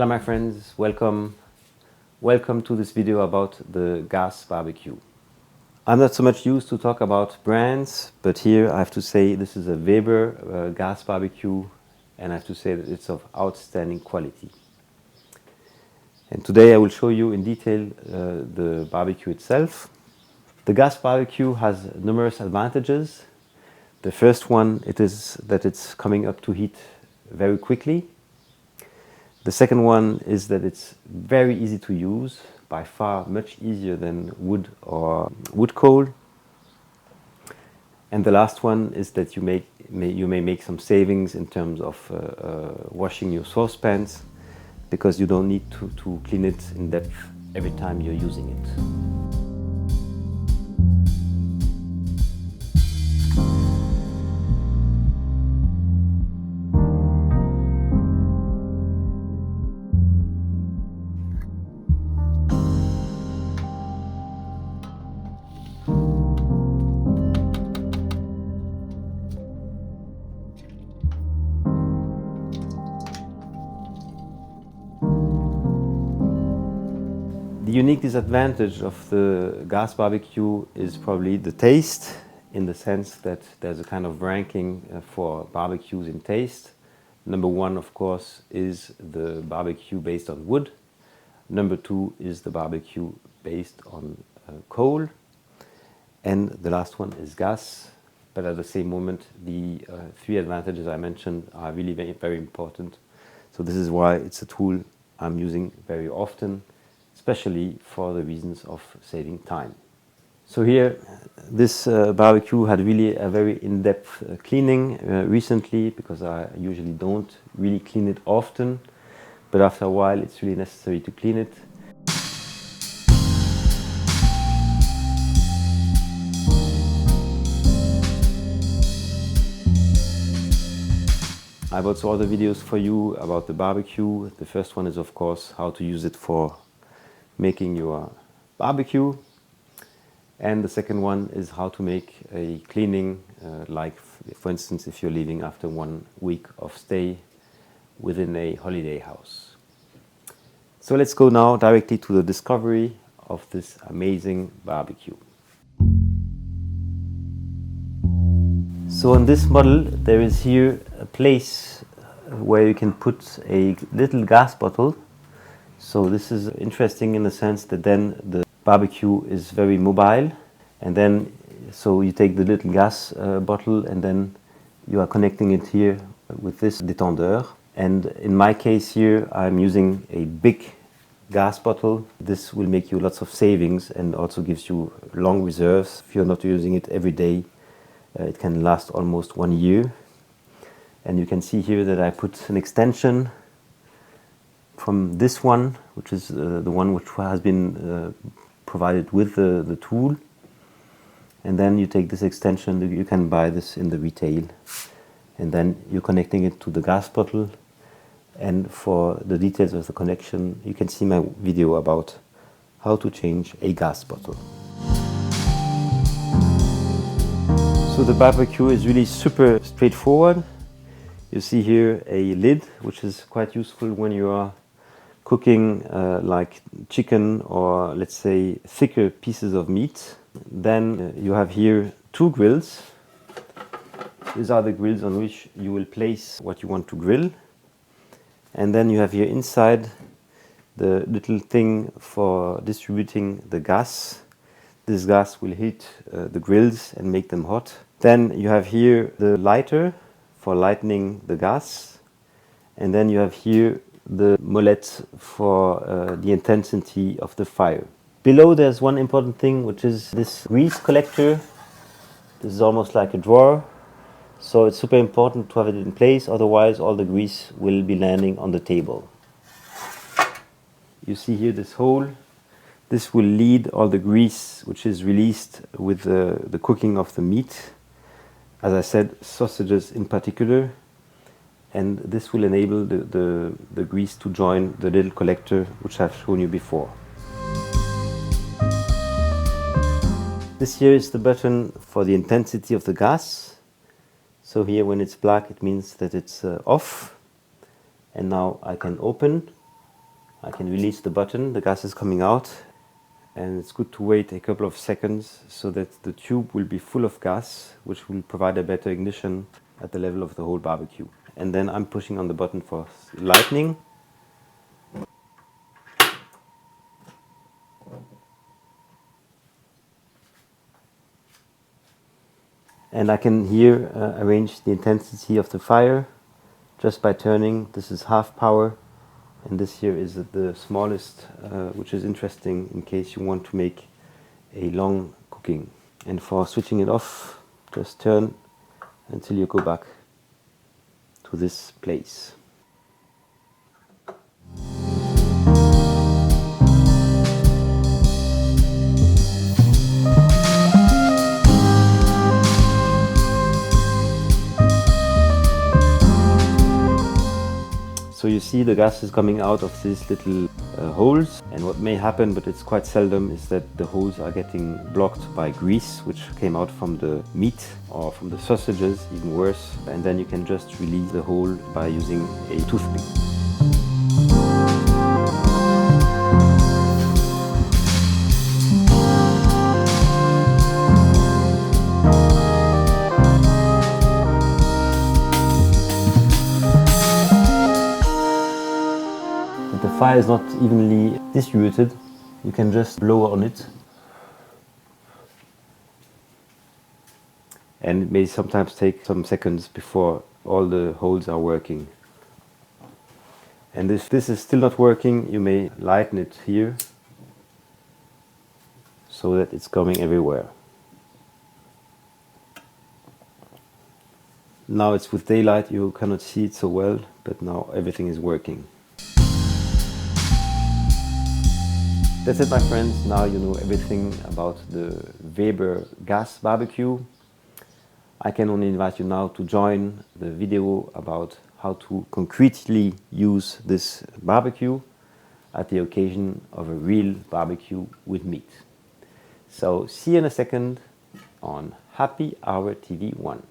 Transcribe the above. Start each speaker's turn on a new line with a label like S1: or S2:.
S1: Hello my friends, welcome to this video about the gas barbecue. I'm not so much used to talk about brands, but here I have to say this is a Weber gas barbecue, and I have to say that it's of outstanding quality. And today I will show you in detail the barbecue itself. The gas barbecue has numerous advantages. The first one is that it's coming up to heat very quickly. The second one is that it's very easy to use, by far much easier than wood or wood coal. And the last one is that you may make some savings in terms of washing your saucepans, because you don't need to clean it in depth every time you're using it. The unique disadvantage of the gas barbecue is probably the taste, in the sense that there's a kind of ranking for barbecues in taste. Number one, of course, is the barbecue based on wood. Number two is the barbecue based on coal. And the last one is gas. But at the same moment, the three advantages I mentioned are really very, very important. So this is why it's a tool I'm using very often, especially for the reasons of saving time. So here, this barbecue had really a very in-depth cleaning recently, because I usually don't really clean it often, but after a while it's really necessary to clean it. I have also other videos for you about the barbecue. The first one is, of course, how to use it for making your barbecue, and the second one is how to make a cleaning, like for instance if you're leaving after 1 week of stay within a holiday house. So let's go now directly to the discovery of this amazing barbecue. So on this model there is here a place where you can put a little gas bottle. So this is interesting in the sense that then the barbecue is very mobile, and then so you take the little gas bottle and then you are connecting it here with this détendeur. And in my case here I'm using a big gas bottle. This will make you lots of savings and also gives you long reserves. If you're not using it every day, it can last almost 1 year. And you can see here that I put an extension from this one, which is the one which has been provided with the tool. And then you take this extension, you can buy this in the retail. And then you're connecting it to the gas bottle. And for the details of the connection, you can see my video about how to change a gas bottle. So the barbecue is really super straightforward. You see here a lid, which is quite useful when you are cooking like chicken or, let's say, thicker pieces of meat. Then you have here 2 grills. These are the grills on which you will place what you want to grill. And then you have here inside the little thing for distributing the gas. This gas will heat the grills and make them hot. Then you have here the lighter for lighting the gas. And then you have here the molette for the intensity of the fire. Below there's one important thing, which is this grease collector. This is almost like a drawer, so it's super important to have it in place, otherwise all the grease will be landing on the table. You see here this hole. This will lead all the grease which is released with the cooking of the meat, as I said, sausages in particular. And this will enable the grease to join the little collector which I've shown you before. This here is the button for the intensity of the gas. So here when it's black it means that it's off. And now I can open I can release the button, the gas is coming out, and it's good to wait a couple of seconds so that the tube will be full of gas, which will provide a better ignition at the level of the whole barbecue. And then I'm pushing on the button for lighting. And I can here arrange the intensity of the fire just by turning. This is half power, and this here is the smallest, which is interesting in case you want to make a long cooking. And for switching it off, just turn until you go back to this place. So you see the gas is coming out of these little holes, and what may happen, but it's quite seldom, is that the holes are getting blocked by grease which came out from the meat or from the sausages, even worse, and then you can just release the hole by using a toothpick. The fire is not evenly distributed, you can just blow on it. And it may sometimes take some seconds before all the holes are working. And if this is still not working, you may lighten it here so that it's going everywhere. Now it's with daylight, you cannot see it so well, but now everything is working. That's it, my friends. Now you know everything about the Weber gas barbecue. I can only invite you now to join the video about how to concretely use this barbecue at the occasion of a real barbecue with meat. So see you in a second on Happy Hour TV 1.